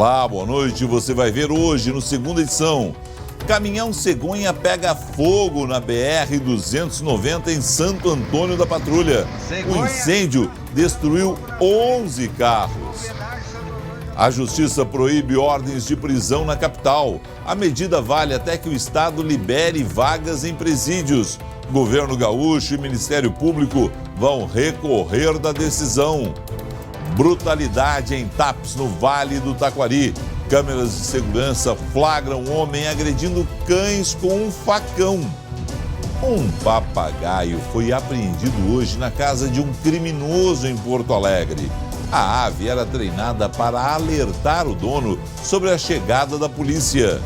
Olá, boa noite. Você vai ver hoje, no segunda edição, caminhão cegonha pega fogo na BR-290 em Santo Antônio da Patrulha. O incêndio destruiu 11 carros. A Justiça proíbe ordens de prisão na capital. A medida vale até que o Estado libere vagas em presídios. Governo gaúcho e Ministério Público vão recorrer da decisão. Brutalidade em TAPs no Vale do Taquari. Câmeras de segurança flagram um homem agredindo cães com um facão. Um papagaio foi apreendido hoje na casa de um criminoso em Porto Alegre. A ave era treinada para alertar o dono sobre a chegada da polícia.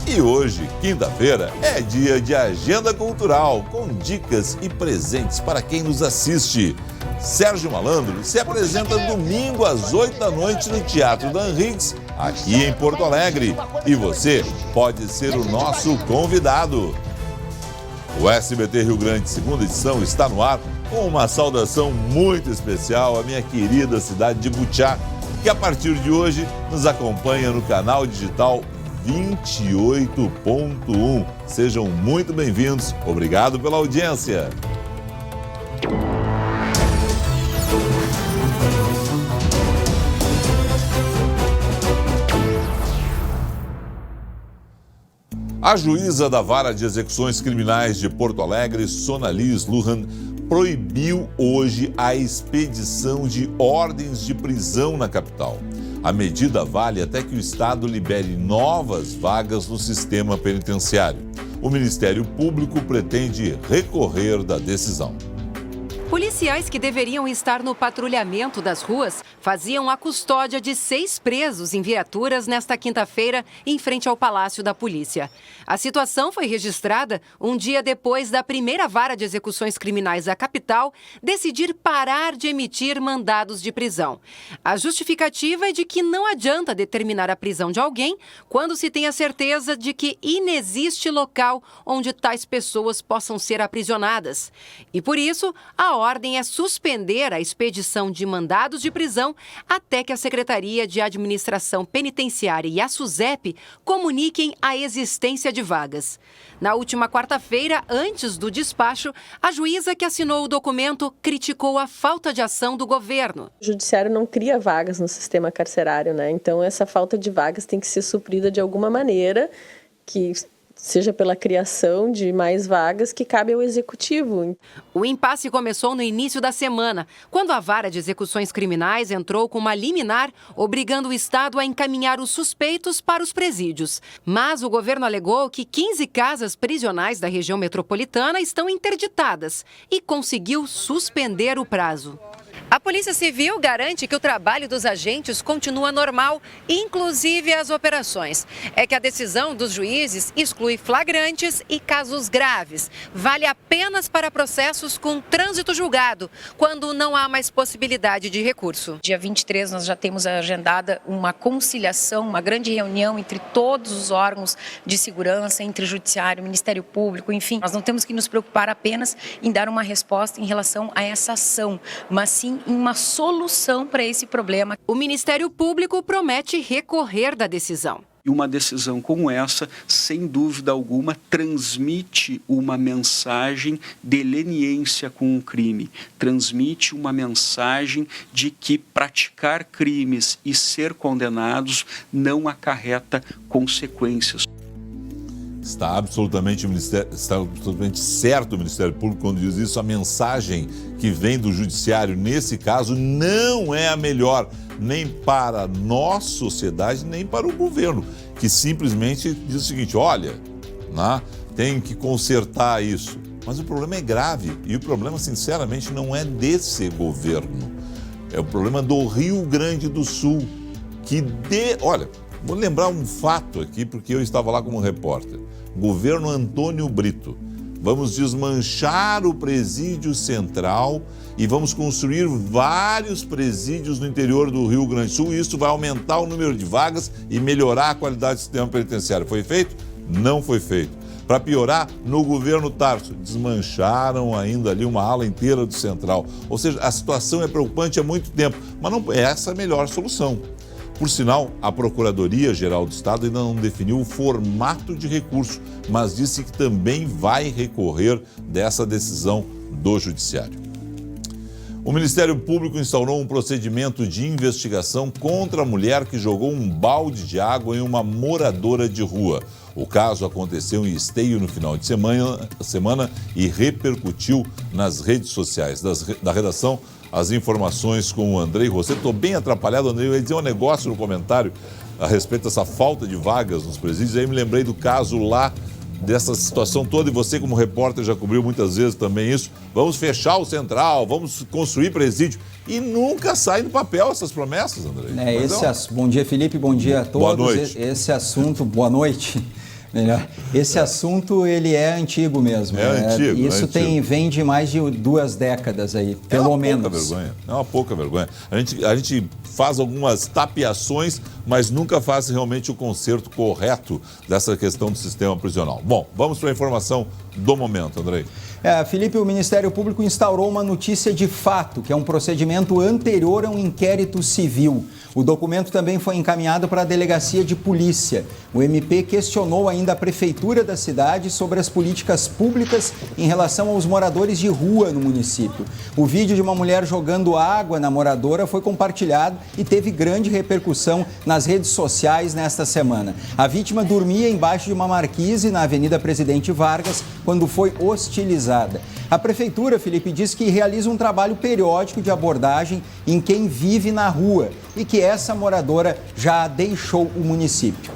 E hoje, quinta-feira, é dia de agenda cultural, com dicas e presentes para quem nos assiste. Sérgio Malandro se apresenta domingo às 8 da noite no Teatro da Henriques, aqui em Porto Alegre. E você pode ser o nosso convidado. O SBT Rio Grande, segunda edição, está no ar com uma saudação muito especial à minha querida cidade de Butiá, que a partir de hoje nos acompanha no canal digital 28.1. Sejam muito bem-vindos. Obrigado pela audiência. A juíza da Vara de Execuções Criminais de Porto Alegre, Sonalis Lujan, proibiu hoje a expedição de ordens de prisão na capital. A medida vale até que o Estado libere novas vagas no sistema penitenciário. O Ministério Público pretende recorrer da decisão. Policiais que deveriam estar no patrulhamento das ruas faziam a custódia de 6 presos em viaturas nesta quinta-feira em frente ao Palácio da Polícia. A situação foi registrada um dia depois da primeira vara de execuções criminais da capital decidir parar de emitir mandados de prisão. A justificativa é de que não adianta determinar a prisão de alguém quando se tem a certeza de que inexiste local onde tais pessoas possam ser aprisionadas. E por isso, a ordem é suspender a expedição de mandados de prisão até que a Secretaria de Administração Penitenciária e a SUSEP comuniquem a existência de vagas. Na última quarta-feira, antes do despacho, a juíza que assinou o documento criticou a falta de ação do governo. O judiciário não cria vagas no sistema carcerário, né? Então essa falta de vagas tem que ser suprida de alguma maneira, que seja pela criação de mais vagas que cabe ao executivo. O impasse começou no início da semana, quando a Vara de Execuções Criminais entrou com uma liminar obrigando o Estado a encaminhar os suspeitos para os presídios. Mas o governo alegou que 15 casas prisionais da região metropolitana estão interditadas e conseguiu suspender o prazo. A Polícia Civil garante que o trabalho dos agentes continua normal, inclusive as operações. É que a decisão dos juízes exclui flagrantes e casos graves. Vale apenas para processos com trânsito julgado, quando não há mais possibilidade de recurso. Dia 23 nós já temos agendada uma conciliação, uma grande reunião entre todos os órgãos de segurança, entre o Judiciário, o Ministério Público, enfim. Nós não temos que nos preocupar apenas em dar uma resposta em relação a essa ação, mas sim em uma solução para esse problema. O Ministério Público promete recorrer da decisão. E uma decisão como essa, sem dúvida alguma, transmite uma mensagem de leniência com o crime. Transmite uma mensagem de que praticar crimes e ser condenados não acarreta consequências. Está absolutamente certo o Ministério Público quando diz isso. A mensagem que vem do Judiciário, nesse caso, não é a melhor, nem para a nossa sociedade, nem para o governo, que simplesmente diz o seguinte: olha, tem que consertar isso. Mas o problema é grave, e o problema, sinceramente, não é desse governo. É o problema do Rio Grande do Sul, Olha, vou lembrar um fato aqui, porque eu estava lá como repórter. Governo Antônio Brito. Vamos desmanchar o presídio central e vamos construir vários presídios no interior do Rio Grande do Sul. E isso vai aumentar o número de vagas e melhorar a qualidade do sistema penitenciário. Foi feito? Não foi feito. Para piorar, no governo Tarso, desmancharam ainda ali uma ala inteira do central. Ou seja, a situação é preocupante há muito tempo, mas não é essa a melhor solução. Por sinal, a Procuradoria-Geral do Estado ainda não definiu o formato de recurso, mas disse que também vai recorrer dessa decisão do Judiciário. O Ministério Público instaurou um procedimento de investigação contra a mulher que jogou um balde de água em uma moradora de rua. O caso aconteceu em Esteio no final de semana e repercutiu nas redes sociais. Da redação, as informações com o Andrei Rosseto. Estou bem atrapalhado, Andrei. Eu ia dizer um negócio no comentário a respeito dessa falta de vagas nos presídios. Aí me lembrei do caso lá, dessa situação toda, e você como repórter já cobriu muitas vezes também isso. Vamos fechar o Central, vamos construir presídio. E nunca sai no papel essas promessas, Andrei. Bom dia, Felipe, bom dia a todos. Boa noite. Esse assunto, boa noite. Esse assunto, ele é antigo mesmo. É antigo. Isso vem de mais de 2 décadas aí, pelo menos. É uma pouca vergonha. A gente faz algumas tapeações, mas nunca faz realmente o conserto correto dessa questão do sistema prisional. Bom, vamos para a informação do momento, Andrei. Felipe, o Ministério Público instaurou uma notícia de fato, que é um procedimento anterior a um inquérito civil. O documento também foi encaminhado para a Delegacia de Polícia. O MP questionou ainda a Prefeitura da cidade sobre as políticas públicas em relação aos moradores de rua no município. O vídeo de uma mulher jogando água na moradora foi compartilhado e teve grande repercussão nas redes sociais nesta semana. A vítima dormia embaixo de uma marquise na Avenida Presidente Vargas quando foi hostilizada. A Prefeitura, Felipe, diz que realiza um trabalho periódico de abordagem em quem vive na rua e que essa moradora já deixou o município.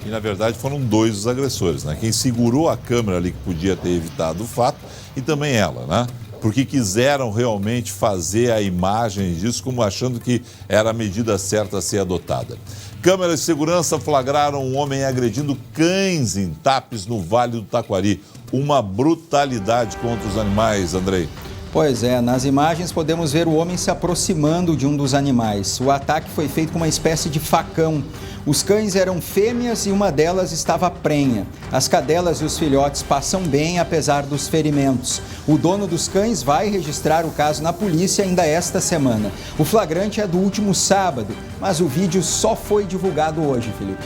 E, na verdade, foram 2 os agressores, né? Quem segurou a câmera ali que podia ter evitado o fato e também ela, né? Porque quiseram realmente fazer a imagem disso como achando que era a medida certa a ser adotada. Câmeras de segurança flagraram um homem agredindo cães em Tapes, no Vale do Taquari. Uma brutalidade contra os animais, Andrei. Pois é, nas imagens podemos ver o homem se aproximando de um dos animais. O ataque foi feito com uma espécie de facão. Os cães eram fêmeas e uma delas estava prenha. As cadelas e os filhotes passam bem, apesar dos ferimentos. O dono dos cães vai registrar o caso na polícia ainda esta semana. O flagrante é do último sábado, mas o vídeo só foi divulgado hoje, Felipe.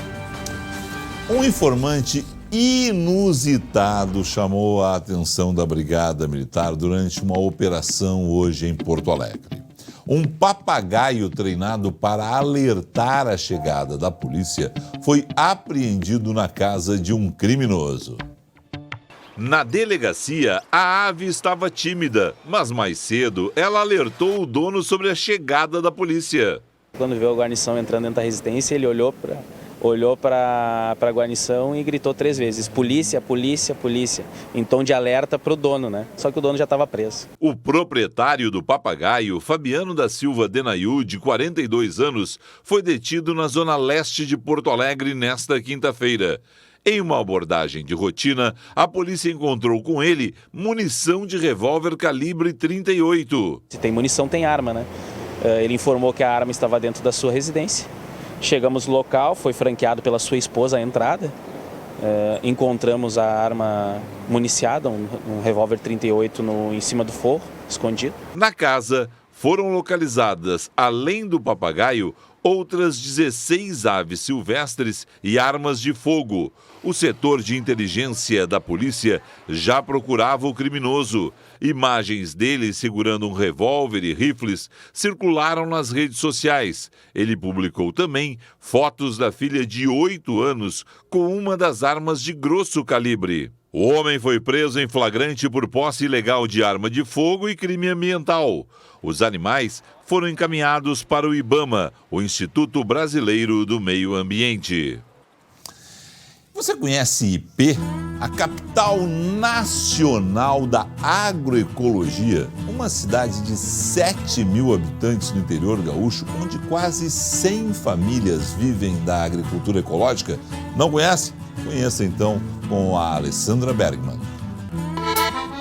Um informante inusitado chamou a atenção da Brigada Militar durante uma operação hoje em Porto Alegre. Um papagaio treinado para alertar a chegada da polícia foi apreendido na casa de um criminoso. Na delegacia, a ave estava tímida, mas mais cedo ela alertou o dono sobre a chegada da polícia. Quando viu a guarnição entrando dentro da residência, ele olhou para a guarnição e gritou 3 vezes: polícia, polícia, polícia, em tom de alerta para o dono, né? Só que o dono já estava preso. O proprietário do papagaio, Fabiano da Silva Denayu, de 42 anos, foi detido na zona leste de Porto Alegre nesta quinta-feira. Em uma abordagem de rotina, a polícia encontrou com ele munição de revólver calibre 38. Se tem munição, tem arma, né? Ele informou que a arma estava dentro da sua residência. Chegamos no local, foi franqueado pela sua esposa a entrada. Encontramos a arma municiada, um revólver 38 em cima do forro, escondido. Na casa foram localizadas, além do papagaio, outras 16 aves silvestres e armas de fogo. O setor de inteligência da polícia já procurava o criminoso. Imagens dele segurando um revólver e rifles circularam nas redes sociais. Ele publicou também fotos da filha de 8 anos com uma das armas de grosso calibre. O homem foi preso em flagrante por posse ilegal de arma de fogo e crime ambiental. Os animais foram encaminhados para o IBAMA, o Instituto Brasileiro do Meio Ambiente. Você conhece IP? A capital nacional da agroecologia, uma cidade de 7 mil habitantes no interior gaúcho, onde quase 100 famílias vivem da agricultura ecológica. Não conhece? Conheça então com a Alessandra Bergman.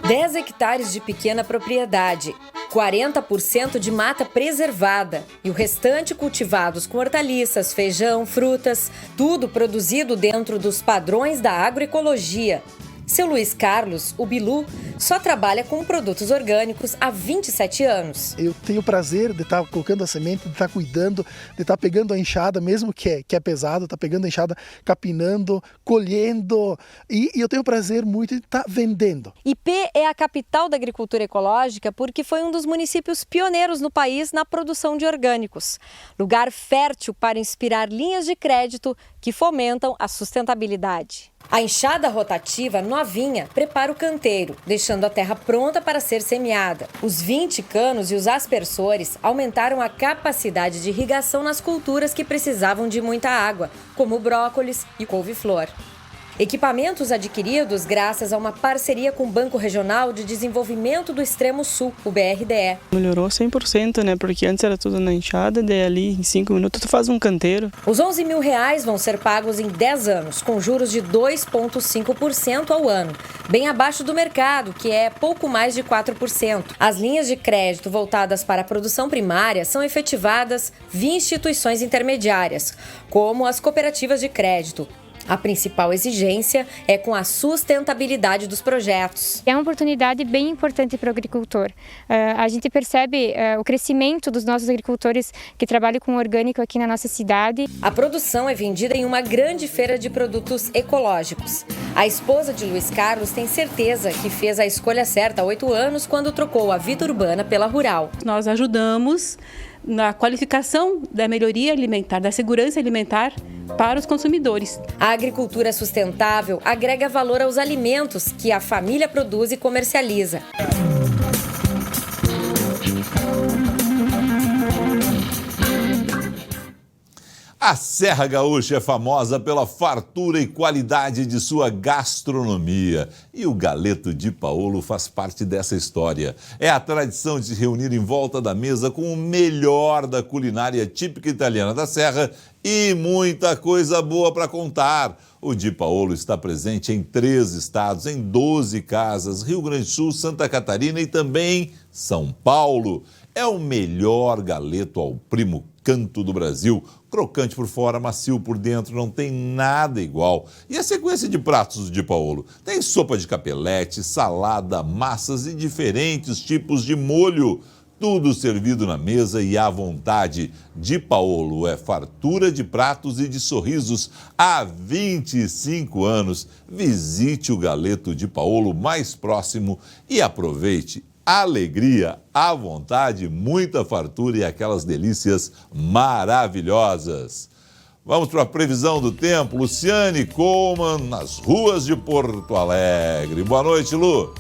10 hectares de pequena propriedade, 40% de mata preservada e o restante cultivados com hortaliças, feijão, frutas, tudo produzido dentro dos padrões da agroecologia. Seu Luiz Carlos, o Bilu, só trabalha com produtos orgânicos há 27 anos. Eu tenho o prazer de estar colocando a semente, de estar cuidando, de estar pegando a enxada, mesmo que é pesado, estar pegando a enxada, capinando, colhendo. E eu tenho o prazer muito de estar vendendo. IP é a capital da agricultura ecológica porque foi um dos municípios pioneiros no país na produção de orgânicos. Lugar fértil para inspirar linhas de crédito que fomentam a sustentabilidade. A enxada rotativa novinha prepara o canteiro, deixando a terra pronta para ser semeada. Os 20 canos e os aspersores aumentaram a capacidade de irrigação nas culturas que precisavam de muita água, como brócolis e couve-flor. Equipamentos adquiridos graças a uma parceria com o Banco Regional de Desenvolvimento do Extremo Sul, o BRDE. Melhorou 100%, né? Porque antes era tudo na enxada, daí ali em 5 minutos tu faz um canteiro. Os R$11 mil vão ser pagos em 10 anos, com juros de 2,5% ao ano, bem abaixo do mercado, que é pouco mais de 4%. As linhas de crédito voltadas para a produção primária são efetivadas via instituições intermediárias, como as cooperativas de crédito. A principal exigência é com a sustentabilidade dos projetos. É uma oportunidade bem importante para o agricultor. A gente percebe o crescimento dos nossos agricultores que trabalham com orgânico aqui na nossa cidade. A produção é vendida em uma grande feira de produtos ecológicos. A esposa de Luiz Carlos tem certeza que fez a escolha certa há 8 anos quando trocou a vida urbana pela rural. Nós ajudamos na qualificação da melhoria alimentar, da segurança alimentar para os consumidores. A agricultura sustentável agrega valor aos alimentos que a família produz e comercializa. A Serra Gaúcha é famosa pela fartura e qualidade de sua gastronomia. E o galeto de Paolo faz parte dessa história. É a tradição de se reunir em volta da mesa com o melhor da culinária típica italiana da Serra e muita coisa boa para contar. O Di Paolo está presente em 3 estados, em 12 casas, Rio Grande do Sul, Santa Catarina e também São Paulo. É o melhor galeto ao primo canto do Brasil, crocante por fora, macio por dentro, não tem nada igual. E a sequência de pratos do Di Paolo? Tem sopa de capelete, salada, massas e diferentes tipos de molho. Tudo servido na mesa e à vontade. Di Paolo é fartura de pratos e de sorrisos há 25 anos. Visite o galeto Di Paolo mais próximo e aproveite. Alegria, à vontade, muita fartura e aquelas delícias maravilhosas. Vamos para a previsão do tempo. Luciane Coleman, nas ruas de Porto Alegre. Boa noite, Lu.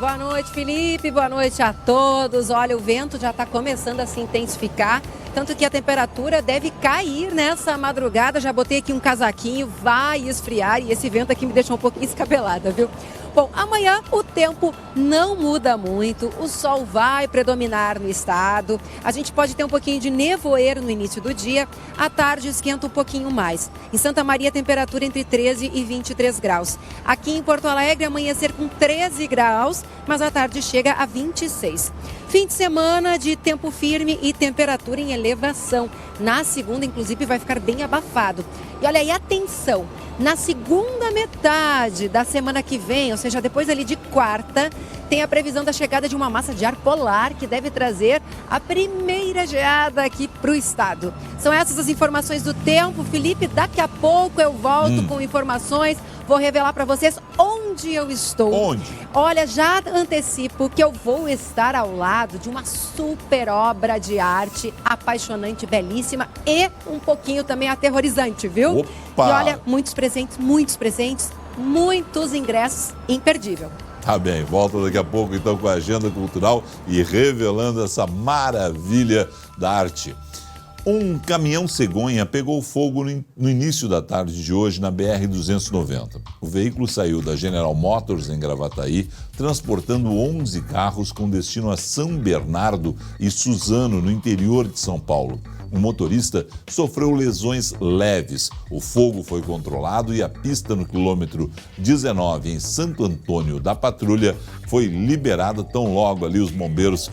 Boa noite, Felipe. Boa noite a todos. Olha, o vento já está começando a se intensificar, tanto que a temperatura deve cair nessa madrugada. Já botei aqui um casaquinho, vai esfriar e esse vento aqui me deixou um pouquinho escabelada, viu? Bom, amanhã o tempo não muda muito, o sol vai predominar no estado, a gente pode ter um pouquinho de nevoeiro no início do dia, à tarde esquenta um pouquinho mais. Em Santa Maria, a temperatura entre 13 e 23 graus. Aqui em Porto Alegre, amanhecer com 13 graus, mas à tarde chega a 26. Fim de semana de tempo firme e temperatura em elevação. Na segunda, inclusive, vai ficar bem abafado. E olha aí, atenção! Na segunda metade da semana que vem, ou seja, depois ali de quarta, tem a previsão da chegada de uma massa de ar polar que deve trazer a primeira geada aqui para o estado. São essas as informações do tempo. Felipe, daqui a pouco eu volto com informações. Vou revelar para vocês onde eu estou. Onde? Olha, já antecipo que eu vou estar ao lado de uma super obra de arte apaixonante, belíssima e um pouquinho também aterrorizante, viu? Opa! E olha, muitos presentes, muitos ingressos, imperdível. Tá bem, volta daqui a pouco então com a agenda cultural e revelando essa maravilha da arte. Um caminhão cegonha pegou fogo no início da tarde de hoje na BR-290. O veículo saiu da General Motors, em Gravataí, transportando 11 carros com destino a São Bernardo e Suzano, no interior de São Paulo. O motorista sofreu lesões leves. O fogo foi controlado e a pista no quilômetro 19, em Santo Antônio da Patrulha, foi liberada tão logo ali os bombeiros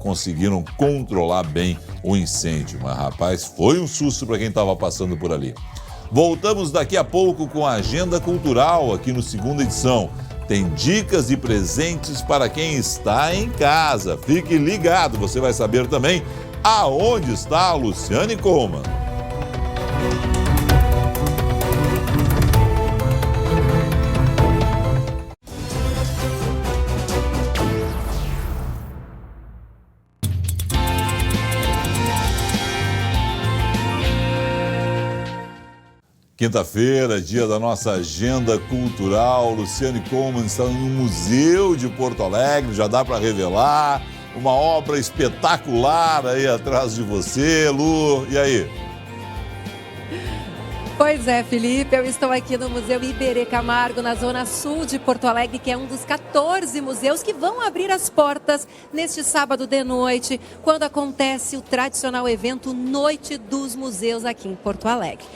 conseguiram controlar bem o incêndio. Mas, rapaz, foi um susto para quem estava passando por ali. Voltamos daqui a pouco com a Agenda Cultural aqui no Segunda Edição. Tem dicas e presentes para quem está em casa. Fique ligado, você vai saber também aonde está a Luciane Coman. Quinta-feira, dia da nossa agenda cultural. Luciane Coman está no Museu de Porto Alegre, já dá para revelar. Uma obra espetacular aí atrás de você, Lu. E aí? Pois é, Felipe, eu estou aqui no Museu Iberê Camargo, na zona sul de Porto Alegre, que é um dos 14 museus que vão abrir as portas neste sábado de noite, quando acontece o tradicional evento Noite dos Museus aqui em Porto Alegre.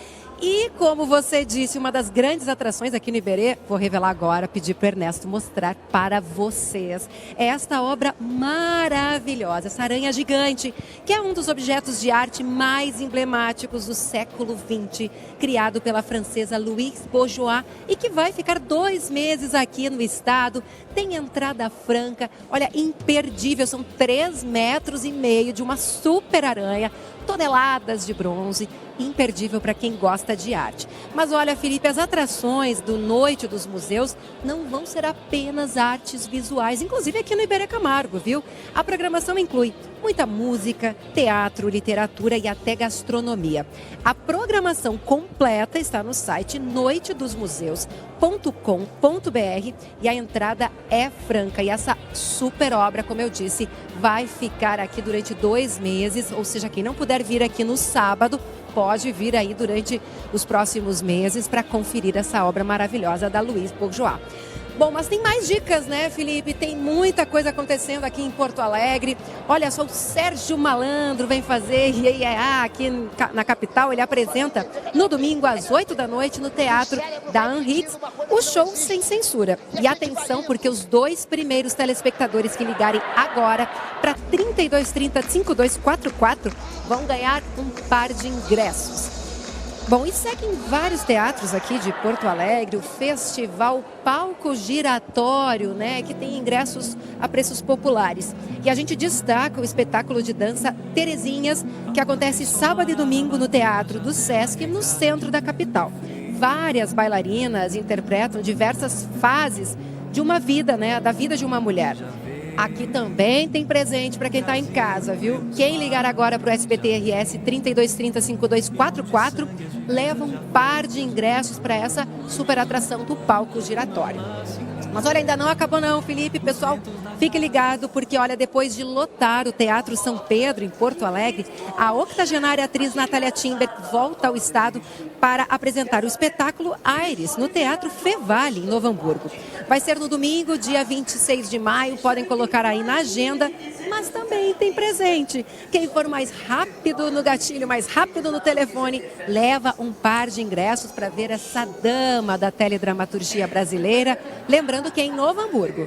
E como você disse, uma das grandes atrações aqui no Iberê, vou revelar agora, pedir para o Ernesto mostrar para vocês, é esta obra maravilhosa, essa aranha gigante, que é um dos objetos de arte mais emblemáticos do século XX, criado pela francesa Louise Bourgeois e que vai ficar 2 meses aqui no estado, tem entrada franca, olha, imperdível, são 3,5 metros de uma super aranha, toneladas de bronze, imperdível para quem gosta de arte. Mas olha, Felipe, as atrações do Noite dos Museus não vão ser apenas artes visuais, inclusive aqui no Iberê Camargo, viu? A programação inclui muita música, teatro, literatura e até gastronomia. A programação completa está no site noitedosmuseus.com.br e a entrada é franca. E essa super obra, como eu disse, vai ficar aqui durante 2 meses, ou seja, quem não puder vir aqui no sábado, pode vir aí durante os próximos meses para conferir essa obra maravilhosa da Louise Bourgeois. Bom, mas tem mais dicas, né, Felipe? Tem muita coisa acontecendo aqui em Porto Alegre. Olha só, o Sérgio Malandro vem fazer IEA aqui na capital. Ele apresenta no domingo às 8 da noite no Teatro da Anhits o show Sem Censura. E atenção, porque os 2 primeiros telespectadores que ligarem agora para 3230-5244 vão ganhar um par de ingressos. Bom, e seguem vários teatros aqui de Porto Alegre, o Festival Palco Giratório, né, que tem ingressos a preços populares. E a gente destaca o espetáculo de dança Terezinhas, que acontece sábado e domingo no Teatro do Sesc, no centro da capital. Várias bailarinas interpretam diversas fases de uma vida, né, da vida de uma mulher. Aqui também tem presente para quem está em casa, viu? Quem ligar agora para o SBT-RS 3230-5244 leva um par de ingressos para essa super atração do Palco Giratório. Mas olha, ainda não acabou não, Felipe. Pessoal, fique ligado porque, olha, depois de lotar o Teatro São Pedro, em Porto Alegre, a octogenária atriz Natália Timber volta ao estado para apresentar o espetáculo Aires, no Teatro Fevale, em Novo Hamburgo. Vai ser no domingo, dia 26 de maio, podem colocar aí na agenda, mas também tem presente. Quem for mais rápido no gatilho, mais rápido no telefone, leva um par de ingressos para ver essa dama da teledramaturgia brasileira, lembrando que é em Novo Hamburgo.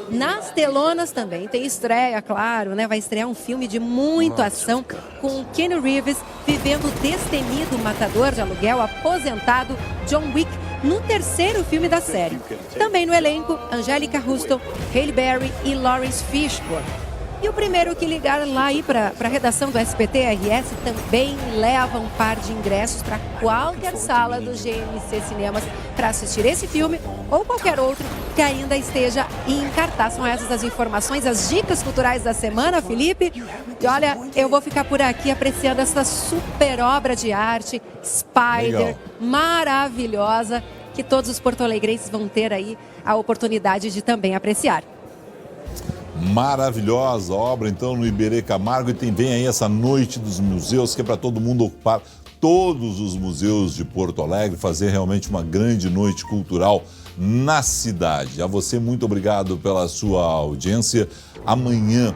Nas telonas também tem estreia, claro, né? Vai estrear um filme de muita ação com o Keanu Reeves vivendo o destemido matador de aluguel aposentado John Wick no 3º filme da série. Também no elenco, Angélica Houston, Halle Berry e Lawrence Fishburne. E o primeiro que ligar lá aí para a redação do SBT-RS também leva um par de ingressos para qualquer sala do GNC Cinemas para assistir esse filme ou qualquer outro que ainda esteja em cartaz. São essas as informações, as dicas culturais da semana, Felipe. E olha, eu vou ficar por aqui apreciando essa super obra de arte, Spider, legal, maravilhosa, que todos os porto-alegrenses vão ter aí a oportunidade de também apreciar. Maravilhosa obra, então, no Iberê Camargo, e vem aí essa Noite dos Museus, que é para todo mundo ocupar todos os museus de Porto Alegre, fazer realmente uma grande noite cultural na cidade. A você, muito obrigado pela sua audiência. Amanhã,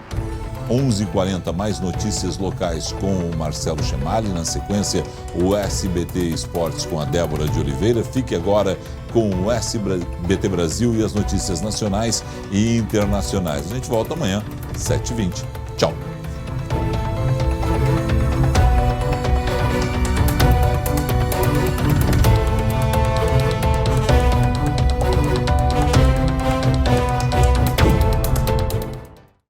11h40, mais notícias locais com o Marcelo Chemali. Na sequência, o SBT Esportes com a Débora de Oliveira. Fique agora com o SBT Brasil e as notícias nacionais e internacionais. A gente volta amanhã, 7h20. Tchau.